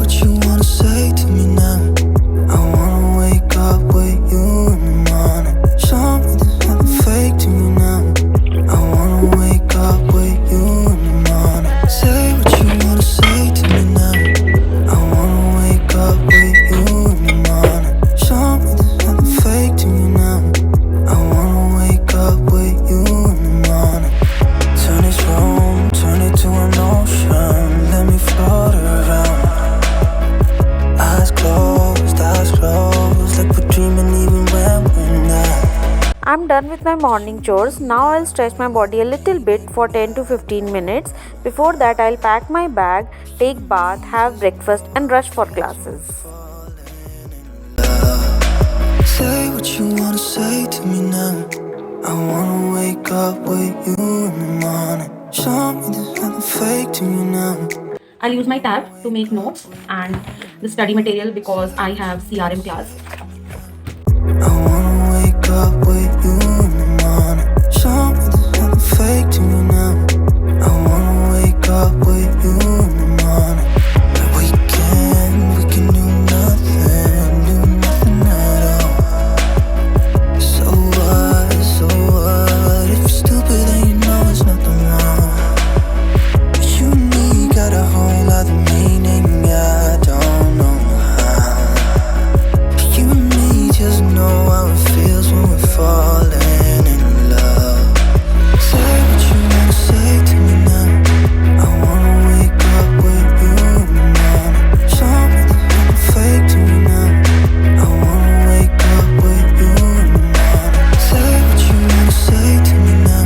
what you wanna say to me now. I wanna wake up with you in the morning. Show me there's nothing fake to me now. I wanna wake up with you in the morning. Say what you wanna say to me now. I wanna wake up with you in the morning. Show me there's nothing fake to me now. I wanna wake up with you in the morning. Turn this room, turn it to an ocean. Let me float around. Eyes closed, like we're dreaming even when we're not. I'm done with my morning chores. Now I'll stretch my body a little bit for 10 to 15 minutes. Before that, I'll pack my bag, take bath, have breakfast and rush for classes. Say what you wanna say to me now. I wanna wake up with you in the morning. Show me there's nothing fake to me now. I'll use my tab to make notes and the study material because I have CRM class. I wanna wake up with you in the morning. Show me there's nothing fake to me now. I wanna wake up with you in the morning. We can do nothing at all. So what, if you're stupid then you know there's nothing wrong. But you and me got a whole other meaning, I don't know how. But you and me just know how it feels when we're falling in love. Say what you wanna say to me now. I wanna wake up with you in the morning. Show me there's nothing fake to me now. I wanna wake up with you in the morning. Say what you wanna say to me now.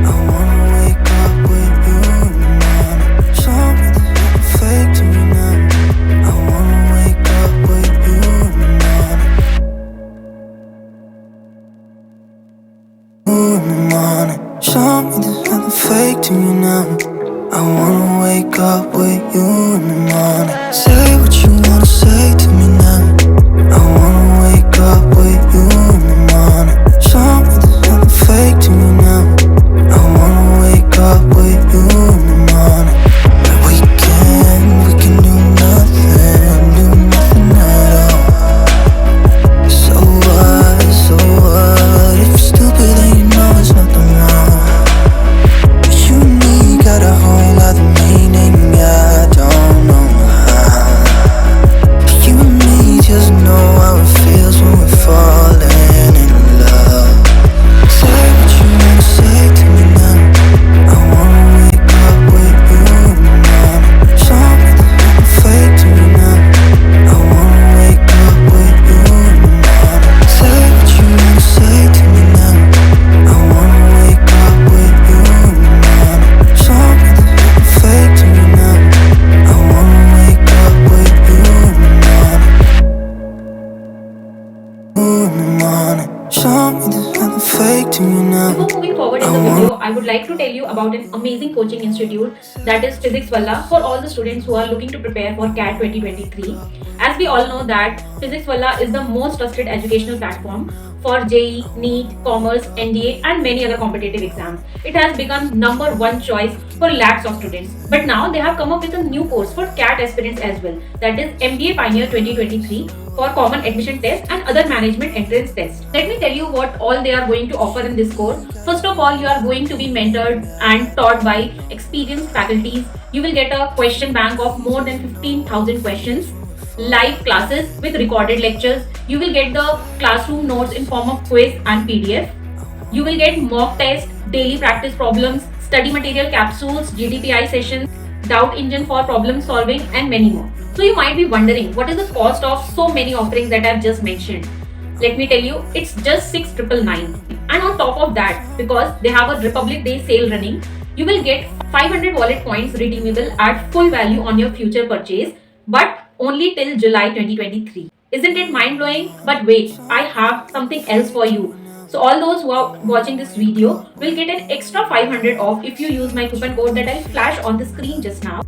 I wanna wake up with you in the morning. Show me there's nothing fake to me now. I wanna wake up with you in the morning. In the morning. Show me there's nothing fake to me now. I wanna wake up with you in the morning. Say what you wanna say to me now. I wanna wake up with you in the morning. Show me there's nothing fake to me now. I wanna wake up with you in the morning. We can do nothing at all. So what, if you're stupid then you know there's nothing wrong. But you and me got a whole other meaning, I don't know how. But you and me just know how it feels when we're falling in love. Say what you wanna say to me now. I wanna wake up with you in the morning. Show me there's nothing fake to me now. I wanna wake up with you in the morning. Say what you wanna say to me now. I wanna wake up with you in the morning. Show me there's nothing fake to me now. I wanna wake up with you in the morning. In the morning. Show me there's nothing fake to me now. Before moving forward in the video, I would like to tell you about an amazing coaching institute that is Physics Walla for all the students who are looking to prepare for CAT 2023. As we all know that Physics Walla is the most trusted educational platform for JEE, NEET, Commerce, NDA and many other competitive exams. It has become #1 choice for lakhs of students. But now they have come up with a new course for CAT aspirants as well, that is MBA Pioneer 2023 for common admission test and other management entrance tests. Let me tell you what all they are going to offer in this course. First of all, you are going to be mentored and taught by experienced faculties. You will get a question bank of more than 15,000 questions, live classes with recorded lectures. You will get the classroom notes in form of quiz and PDF. You will get mock tests, daily practice problems, study material capsules, GDPI sessions, doubt engine for problem solving and many more. So you might be wondering what is the cost of so many offerings that I've just mentioned. Let me tell you, it's just 6,999. And on top of that, because they have a Republic Day sale running, you will get 500 wallet points redeemable at full value on your future purchase, but only till July 2023. Isn't it mind-blowing? But wait, I have something else for you. So all those who are watching this video will get an extra 500 off if you use my coupon code that I'll flash on the screen just now.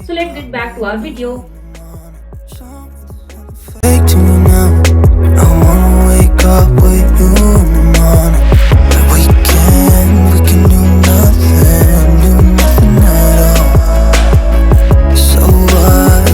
So let's get back to our video. Fake to me now. I wanna wake up with you in the morning. We can do nothing at all. So what,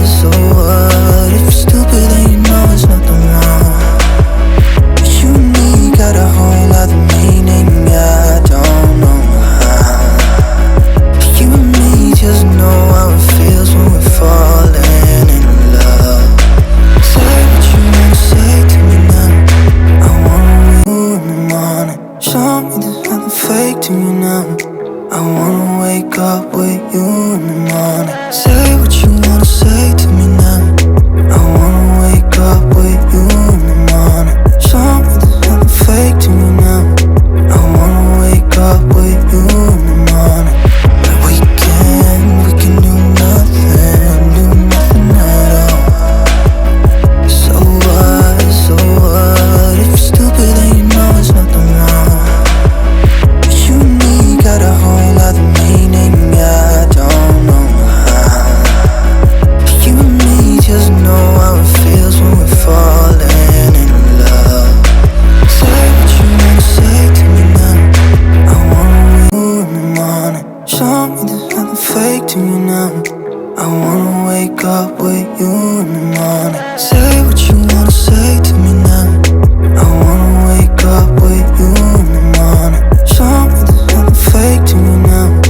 now. I wanna wake up with you in the morning. Say what you wanna say to me now. I wanna wake up with you in the morning. Show me there's nothing fake to me now.